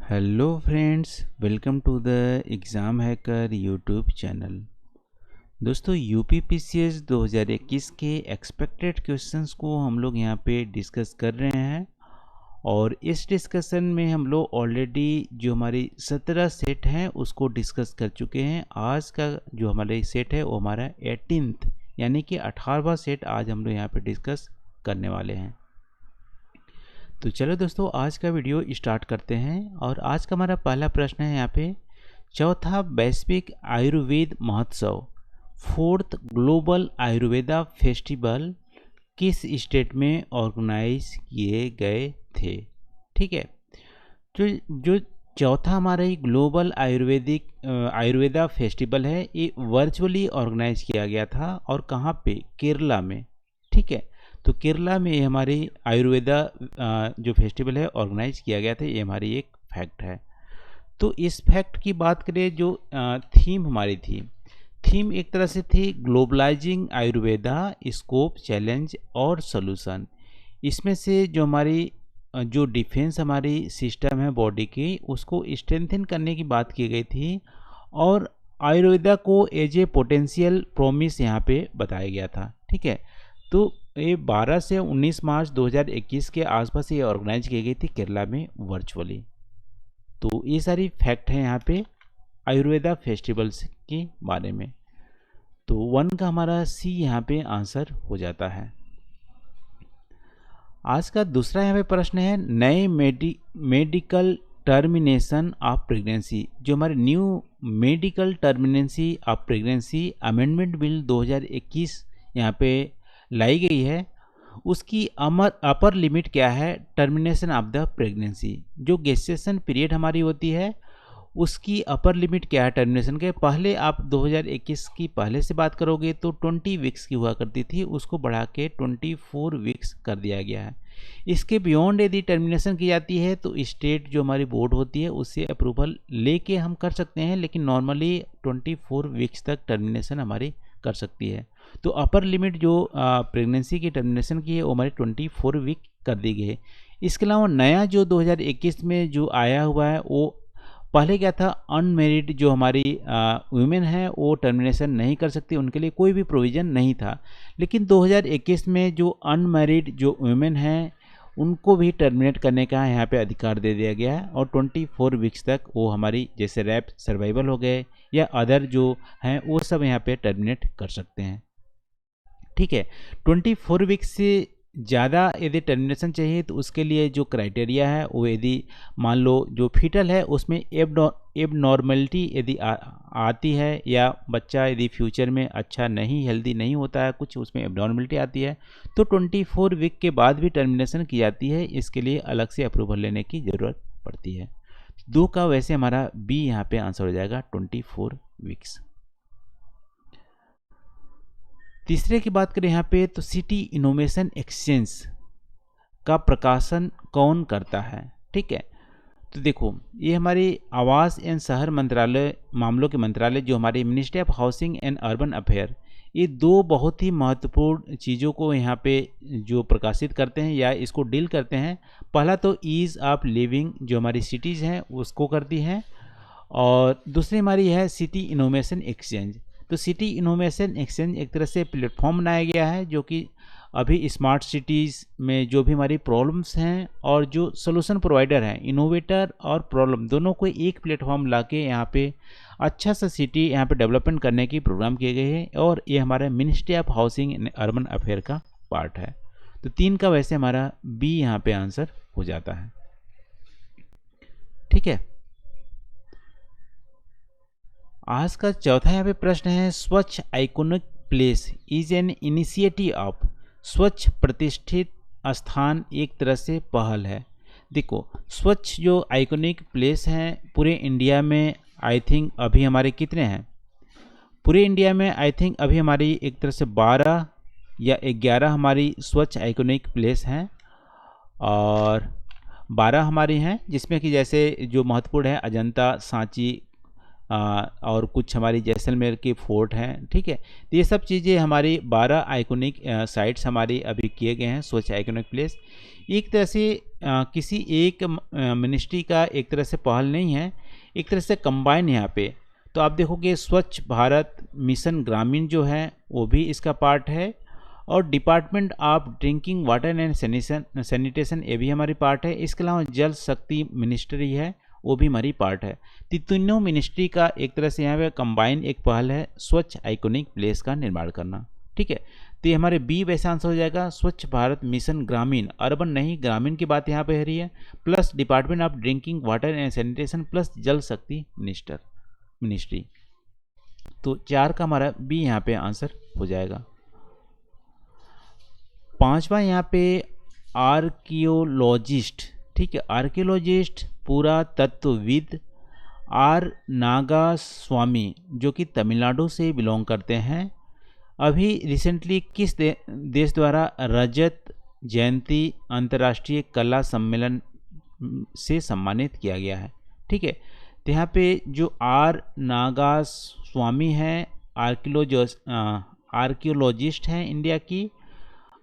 Hello friends, welcome to the exam hacker YouTube channel. दोस्तों, UPPCS 2021 के expected questions को हम लोग यहाँ पे डिस्कस कर रहे हैं और इस डिस्कशन में हम लोग ऑलरेडी जो हमारी 17 सेट हैं उसको डिस्कस कर चुके हैं। आज का जो हमारा सेट है वो हमारा 18th यानी कि 18वां सेट आज हम लोग यहाँ पे डिस्कस करने वाले हैं। तो चलो दोस्तों, आज का वीडियो स्टार्ट करते हैं और आज का हमारा पहला प्रश्न है यहाँ पे, चौथा वैश्विक आयुर्वेद महोत्सव, फोर्थ ग्लोबल आयुर्वेदा फेस्टिवल किस स्टेट में ऑर्गेनाइज किए गए थे। ठीक है, जो जो चौथा हमारा ही ग्लोबल आयुर्वेदा फेस्टिवल है, ये वर्चुअली ऑर्गेनाइज किया गया था और कहाँ पे, केरला में। ठीक है, तो केरला में ये हमारी आयुर्वेदा जो फेस्टिवल है ऑर्गेनाइज किया गया था, ये हमारी एक फैक्ट है। तो इस फैक्ट की बात करें, जो थीम हमारी थी, थीम एक तरह से थी ग्लोबलाइजिंग आयुर्वेदा, स्कोप, चैलेंज और सॉल्यूशन। इसमें से जो हमारी जो डिफेंस हमारी सिस्टम है बॉडी की, उसको स्ट्रेंथन करने की बात की गई थी और आयुर्वेदा को एज ए पोटेंशियल प्रोमिस यहाँ पे बताया गया था। ठीक है, तो ये 12 से 19 मार्च 2021 के आसपास ये ऑर्गेनाइज की गई थी केरला में वर्चुअली। तो ये सारी फैक्ट है यहाँ पे आयुर्वेदा फेस्टिवल्स के बारे में। तो 1 का हमारा सी यहाँ पे आंसर हो जाता है। आज का दूसरा यहाँ पे प्रश्न है, नए मेडिकल टर्मिनेशन ऑफ प्रेगनेंसी, जो हमारे new medical termination of pregnancy amendment bill 2021 यहाँ पे लाई गई है, उसकी अपर लिमिट क्या है टर्मिनेशन ऑफ द प्रेगनेंसी। जो गेस्टेशन पीरियड हमारी होती है उसकी अपर लिमिट क्या है टर्मिनेशन के। पहले आप 2021 की पहले से बात करोगे तो 20 वीक्स की हुआ करती थी, उसको बढ़ा के 24 वीक्स कर दिया गया है। इसके बियॉन्ड यदि टर्मिनेशन की जाती है तो स्टेट जो हमारी बोर्ड होती है उससे अप्रूवल लेके हम कर सकते हैं, लेकिन नॉर्मली 24 वीक्स तक टर्मिनेशन हमारी कर सकती है। तो अपर लिमिट जो प्रेगनेंसी की टर्मिनेशन की है वो हमारी 24 वीक कर दी गई है। इसके अलावा नया जो 2021 में जो आया हुआ है, वो पहले क्या था, अनमेरिड जो हमारी वुमेन है वो टर्मिनेशन नहीं कर सकती, उनके लिए कोई भी प्रोविज़न नहीं था। लेकिन 2021 में जो अनमेरिड जो वुमेन हैं उनको भी टर्मिनेट करने का यहाँ पे अधिकार दे दिया गया है और 24 वीक्स तक वो हमारी जैसे रैप सर्वाइवल हो गए या अदर जो हैं वो सब यहाँ पे टर्मिनेट कर सकते हैं। ठीक है, 24 वीक्स से ज़्यादा यदि टर्मिनेशन चाहिए तो उसके लिए जो क्राइटेरिया है वो, यदि मान लो जो फीटल है उसमें एबनॉर्मलिटी यदि आती है या बच्चा यदि फ्यूचर में अच्छा नहीं, हेल्दी नहीं होता है, कुछ उसमें एबनॉर्मलिटी आती है, तो 24 वीक के बाद भी टर्मिनेशन की जाती है। इसके लिए अलग से अप्रूवल लेने की ज़रूरत पड़ती है। 2 का वैसे हमारा बी यहाँ पे आंसर हो जाएगा, 24 वीक्स। तीसरे की बात करें यहाँ पे, तो सिटी इनोवेशन एक्सचेंज का प्रकाशन कौन करता है। ठीक है, तो देखो ये हमारी आवास एवं शहर मंत्रालय मामलों के मंत्रालय, जो हमारी ministry of housing and urban affair, ये 2 बहुत ही महत्वपूर्ण चीज़ों को यहाँ पे जो प्रकाशित करते हैं या इसको डील करते हैं। पहला तो ईज़ ऑफ लिविंग जो हमारी सिटीज़ हैं उसको करती हैं, और दूसरी हमारी है सिटी इनोवेशन एक्सचेंज। तो सिटी इनोवेशन एक्सचेंज एक तरह से प्लेटफॉर्म बनाया गया है जो कि अभी स्मार्ट सिटीज़ में जो भी हमारी प्रॉब्लम्स हैं और जो सोल्यूशन प्रोवाइडर हैं, इनोवेटर और प्रॉब्लम दोनों को एक प्लेटफॉर्म लाके यहाँ पे अच्छा सा सिटी यहाँ पे डेवलपमेंट करने की प्रोग्राम किए गए हैं और ये हमारा ministry of housing and urban affair का पार्ट है। तो 3 का वैसे हमारा बी यहाँ पे आंसर हो जाता है। ठीक है, आज का चौथा यहाँ पे प्रश्न है, स्वच्छ iconic place is an initiative of, स्वच्छ प्रतिष्ठित स्थान एक तरह से पहल है। देखो स्वच्छ जो आइकोनिक प्लेस हैं पूरे इंडिया में, आई थिंक अभी हमारे कितने हैं पूरे इंडिया में, आई थिंक अभी हमारी एक तरह से 12 या 11 हमारी स्वच्छ आइकोनिक प्लेस हैं और 12 हमारी हैं, जिसमें कि जैसे जो महत्वपूर्ण है अजंता, सांची और कुछ हमारी जैसलमेर के फोर्ट हैं। ठीक है, तो ये सब चीज़ें हमारी 12 आइकोनिक साइट्स हमारी अभी किए गए हैं स्वच्छ आइकोनिक प्लेस। एक तरह से किसी एक मिनिस्ट्री का एक तरह से पहल नहीं है, एक तरह से कंबाइन यहाँ पे। तो आप देखोगे स्वच्छ भारत मिशन ग्रामीण जो है वो भी इसका पार्ट है, और department of drinking water and sanitation ये भी हमारी पार्ट है। इसके अलावा जल शक्ति मिनिस्ट्री है वो भी हमारी पार्ट है। तो तीनों मिनिस्ट्री का एक तरह से यहाँ पे कंबाइन एक पहल है स्वच्छ आइकॉनिक प्लेस का निर्माण करना। ठीक है, तो ये हमारे बी वैसा आंसर हो जाएगा स्वच्छ भारत मिशन ग्रामीण, अर्बन नहीं ग्रामीण की बात यहाँ पे हो रही है, plus department of drinking water and sanitation plus जल शक्ति मिनिस्ट्री। तो 4 का हमारा बी यहाँ पे आंसर हो जाएगा। 5वां यहाँ पे आर्कियोलॉजिस्ट। ठीक है, आर्कियोलॉजिस्ट पुरातत्वविद आर नागा स्वामी जो कि तमिलनाडु से बिलोंग करते हैं, अभी रिसेंटली किस देश द्वारा रजत जयंती अंतर्राष्ट्रीय कला सम्मेलन से सम्मानित किया गया है। ठीक है, तो यहाँ पे जो आर नागा स्वामी हैं आर्कियोलॉजिस्ट हैं इंडिया की।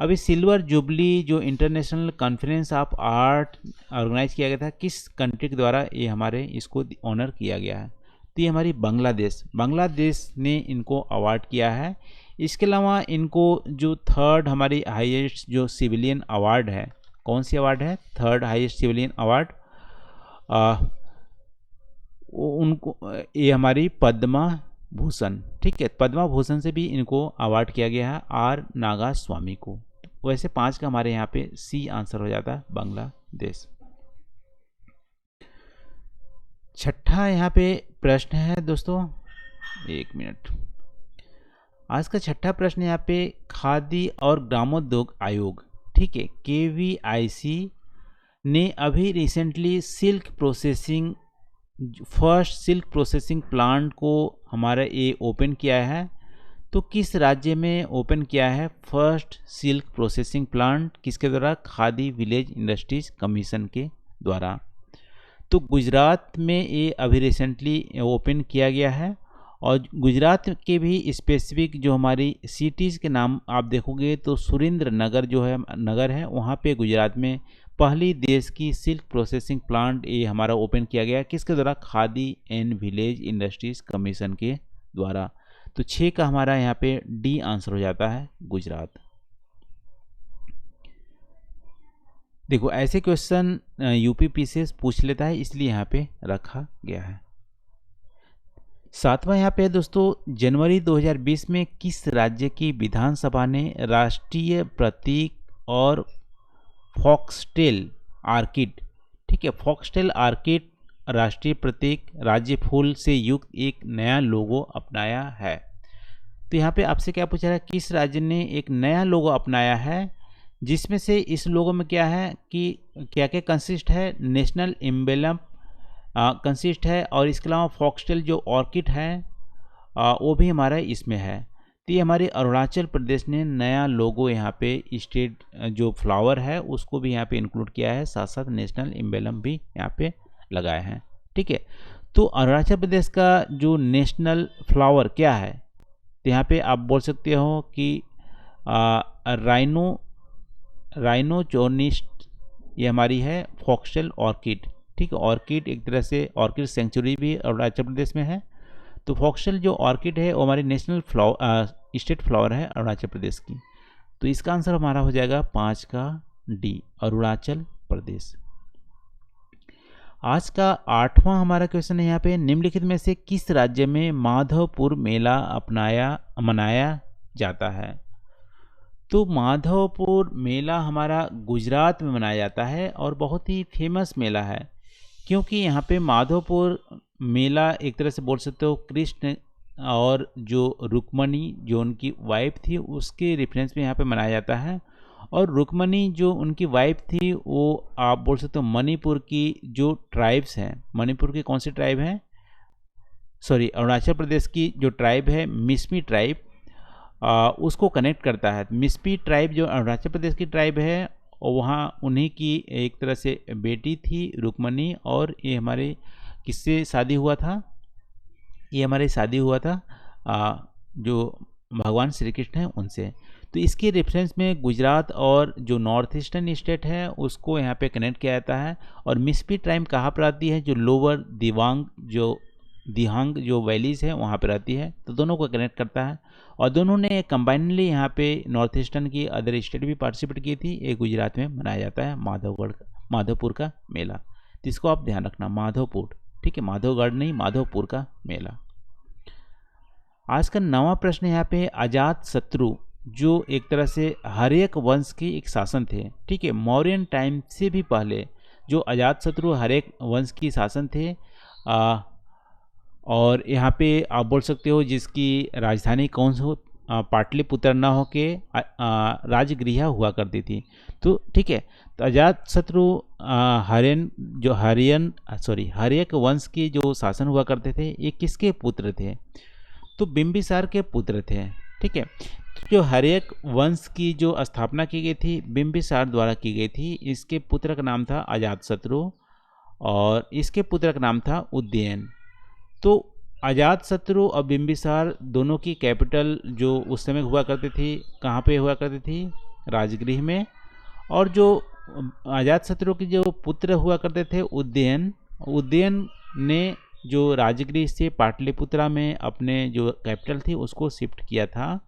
अभी सिल्वर जुबली जो international conference of art organise किया गया था, किस कंट्री के द्वारा ये हमारे इसको ऑनर किया गया है? तो ये हमारी बांग्लादेश ने इनको अवार्ड किया है। इसके अलावा इनको जो थर्ड हमारी हाईएस्ट जो सिविलियन अवार्ड है, कौन सी अवार्ड है? थर्ड हाईएस्ट सिविलियन अवार्ड उनको ये हमारी पद्मा भूषण। ठीक है, पद्मा भूषण से भी इनको अवार्ड किया गया है आर नागा स्वामी को। वैसे 5 का हमारे यहाँ पे सी आंसर हो जाता है बांग्लादेश। 6ठा यहाँ पे प्रश्न है दोस्तों, 1 मिनट। आज का 6ठा प्रश्न यहाँ पे खादी और ग्रामोद्योग आयोग, ठीक है, KVIC ने अभी recently first silk processing plant को हमारा ये ओपन किया है। तो किस राज्य में ओपन किया है फर्स्ट सिल्क प्रोसेसिंग प्लांट? किसके द्वारा? खादी विलेज इंडस्ट्रीज कमीशन के द्वारा। तो गुजरात में ये अभी रिसेंटली ओपन किया गया है। और गुजरात के भी स्पेसिफिक जो हमारी सिटीज़ के नाम आप देखोगे तो सुरेंद्र नगर जो है नगर है, वहाँ पे गुजरात में पहली देश की सिल्क प्रोसेसिंग प्लांट ये हमारा ओपन किया गया। किसके द्वारा? Khadi and village industries commission के द्वारा। तो 6 का हमारा यहाँ पे डी आंसर हो जाता है गुजरात। देखो ऐसे क्वेश्चन यूपीपीसीएस पूछ लेता है, इसलिए यहाँ पे रखा गया है। 7वां यहाँ पे दोस्तों, जनवरी 2020 में किस राज्य की विधानसभा ने राष्ट्रीय प्रतीक और फॉक्सटेल आर्किड, ठीक है, फॉक्सटेल आर्किड राष्ट्रीय प्रतीक राज्य फूल से युक्त एक नया लोगो अपनाया है? तो यहाँ पे आपसे क्या पूछा है, किस राज्य ने एक नया लोगो अपनाया है, जिसमें से इस लोगो में क्या है कि क्या क्या कंसिस्ट है? नेशनल एम्बलम कंसिस्ट है, और इसके अलावा फॉक्सटेल जो ऑर्किड है वो भी हमारा इसमें है। तो ये हमारे अरुणाचल प्रदेश ने नया लोगो यहाँ पे स्टेट जो फ्लावर है उसको भी यहाँ पे इंक्लूड किया है, साथ साथ नेशनल एम्बलम भी यहाँ पे लगाए हैं। ठीक है, तो अरुणाचल प्रदेश का जो नेशनल फ्लावर क्या है? तो यहाँ पे आप बोल सकते हो कि राइनोचोर्निस्ट ये हमारी है फॉक्सटेल ऑर्किड। ठीक है, ऑर्किड एक तरह से ऑर्किड सेंचुरी भी अरुणाचल प्रदेश में है। तो फॉक्सटेल जो ऑर्किड है वो हमारी नेशनल स्टेट फ्लावर है अरुणाचल प्रदेश की। तो इसका आंसर हमारा हो जाएगा 5 का डी, अरुणाचल प्रदेश। आज का 8वां हमारा क्वेश्चन है यहाँ पे, निम्नलिखित में से किस राज्य में माधवपुर मेला मनाया जाता है? तो माधवपुर मेला हमारा गुजरात में मनाया जाता है और बहुत ही फेमस मेला है, क्योंकि यहाँ पे माधवपुर मेला एक तरह से बोल सकते हो कृष्ण और जो रुक्मणी जो उनकी वाइफ थी उसके रेफरेंस में यहाँ पे मनाया जाता है। और रुक्मणी जो उनकी वाइफ थी वो आप बोल सकते हो मणिपुर की जो ट्राइब्स हैं, मणिपुर की कौन सी ट्राइब है? सॉरी, अरुणाचल प्रदेश की जो ट्राइब है मिसमी ट्राइब, उसको कनेक्ट करता है। मिसमी ट्राइब जो अरुणाचल प्रदेश की ट्राइब है और वहाँ उन्हीं की एक तरह से बेटी थी रुक्मणी, और ये हमारे किससे शादी हुआ था? ये हमारे शादी हुआ था जो भगवान श्री कृष्ण हैं उनसे। तो इसके रेफरेंस में गुजरात और जो नॉर्थ ईस्टर्न स्टेट है उसको यहाँ पे कनेक्ट किया जाता है। और मिसपी ट्राइब कहाँ पर आती है, जो लोअर दिहांग जो वैलीज है वहाँ पर आती है, तो दोनों को कनेक्ट करता है। और दोनों ने कंबाइनली यहाँ पे नॉर्थ ईस्टर्न की अदर स्टेट भी पार्टिसिपेट की थी। ये गुजरात में मनाया जाता है माधवपुर का मेला, तो इसको आप ध्यान रखना, माधवपुर, ठीक है, माधवगढ़ नहीं, माधवपुर का मेला। आज का 9वां प्रश्न यहाँ पे, अजात शत्रु जो एक तरह से हर्यक वंश के एक शासन थे, ठीक है, मौर्यन टाइम से भी पहले जो अजात शत्रु हर्यक वंश की शासन थे, और यहाँ पे आप बोल सकते हो जिसकी राजधानी कौन सी हो, पाटलिपुत्र ना हो के राजगृह हुआ करती थी। तो ठीक है, तो अजात शत्रु हर्यक वंश के जो शासन हुआ करते थे, ये किसके पुत्र थे, तो बिंबिसार के पुत्र थे। ठीक है, तो जो हर्यक वंश की जो स्थापना की गई थी बिंबिसार द्वारा की गई थी। इसके पुत्र का नाम था अजातशत्रु और इसके पुत्र का नाम था उदयन। तो अजातशत्रु और बिंबिसार दोनों की कैपिटल जो उस समय हुआ करती थी, कहाँ पे हुआ करती थी, राजगृह में। और जो अजातशत्रु के जो पुत्र हुआ करते थे उदयन ने जो राजगृह से पाटलिपुत्रा में अपने जो कैपिटल थी उसको शिफ्ट किया था।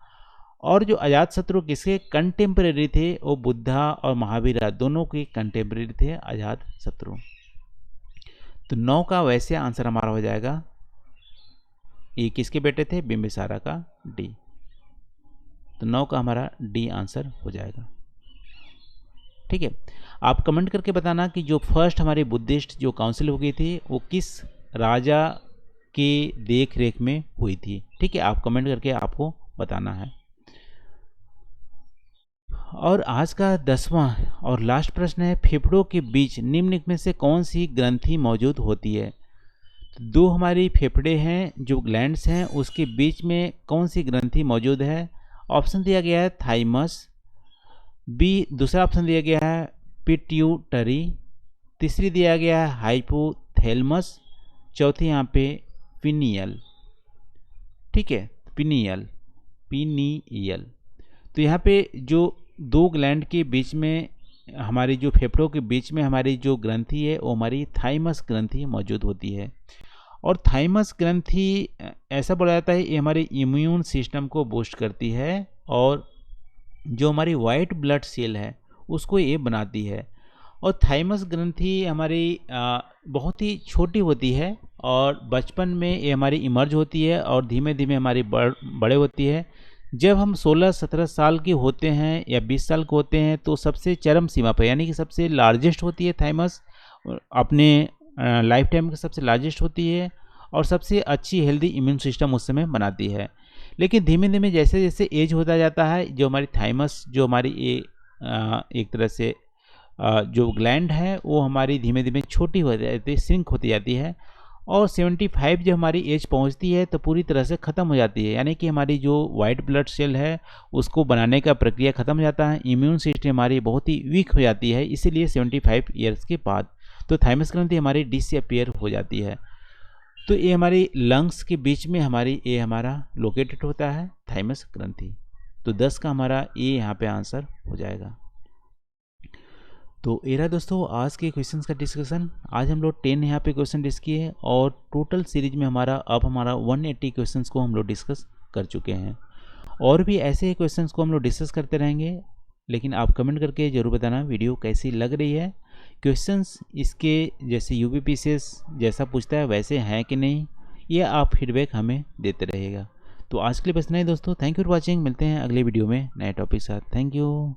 और जो अजातशत्रु किसके कंटेम्परेरी थे, वो बुद्धा और महावीरा दोनों के कंटेम्परेरी थे अजातशत्रु। तो 9 का वैसे आंसर हमारा हो जाएगा, ये किसके बेटे थे, बिंबिसारा का डी। तो 9 का हमारा डी आंसर हो जाएगा। ठीक है, आप कमेंट करके बताना कि जो फर्स्ट हमारी बुद्धिस्ट जो काउंसिल हो गई थी वो किस राजा की देख रेख में हुई थी। ठीक है, आप कमेंट करके आपको बताना है। और आज का 10वां और लास्ट प्रश्न है, फेफड़ों के बीच निम्न में से कौन सी ग्रंथि मौजूद होती है। तो 2 हमारी फेफड़े हैं जो ग्लैंड्स हैं, उसके बीच में कौन सी ग्रंथि मौजूद है। ऑप्शन दिया गया है थाइमस, बी दूसरा ऑप्शन दिया गया है पिट्यूटरी, तीसरी दिया गया है हाइपोथैलेमस, चौथी यहाँ पे पिनियल। ठीक है, पिनियल। तो यहाँ पे जो 2 ग्लैंड के बीच में हमारी जो फेफड़ों के बीच में हमारी जो ग्रंथि है वो हमारी थाइमस ग्रंथि मौजूद होती है। और थाइमस ग्रंथि ऐसा बोला जाता है ये हमारे इम्यून सिस्टम को बूस्ट करती है और जो हमारी वाइट ब्लड सेल है उसको ये बनाती है। और थाइमस ग्रंथि हमारी बहुत ही छोटी होती है और बचपन में ये हमारी इमर्ज होती है और धीमे धीमे हमारी बड़े होती है। जब हम 16-17 साल के होते हैं या 20 साल के होते हैं तो सबसे चरम सीमा पर, यानी कि सबसे लार्जेस्ट होती है थाइमस, अपने लाइफ टाइम की सबसे लार्जेस्ट होती है और सबसे अच्छी हेल्दी इम्यून सिस्टम उस समय बनाती है। लेकिन धीमे धीमे जैसे जैसे एज होता जाता है जो हमारी थाइमस जो हमारी एक तरह से जो ग्लैंड है वो हमारी धीमे धीमे छोटी हो जाती है, श्रिंक होती जाती है। और 75 जब हमारी एज पहुंचती है तो पूरी तरह से ख़त्म हो जाती है, यानी कि हमारी जो वाइट ब्लड सेल है उसको बनाने का प्रक्रिया ख़त्म हो जाता है। इम्यून सिस्टम हमारी बहुत ही वीक हो जाती है, इसीलिए 75 ईयर्स के बाद तो थाइमस ग्रंथि हमारी डिसअपियर हो जाती है। तो ये हमारी लंग्स के बीच में ये हमारा लोकेटेड होता है थाइमस ग्रंथि। तो 10 का हमारा ये यहाँ पे आंसर हो जाएगा। तो ये रहा दोस्तों आज के क्वेश्चंस का डिस्कशन। आज हम लोग 10 यहाँ पे क्वेश्चन डिस्कस किए और टोटल सीरीज में हमारा 180 क्वेश्चंस को हम लोग डिस्कस कर चुके हैं। और भी ऐसे ही क्वेश्चंस को हम लोग डिस्कस करते रहेंगे, लेकिन आप कमेंट करके ज़रूर बताना वीडियो कैसी लग रही है। क्वेश्चंस इसके जैसे यूपीपीसीएस जैसा पूछता है वैसे हैं कि नहीं, ये आप फीडबैक हमें देते रहेगा। तो आज के लिए बस नहीं दोस्तों, थैंक यू फॉर वॉचिंग। मिलते हैं अगले वीडियो में नए टॉपिक के साथ। Thank you.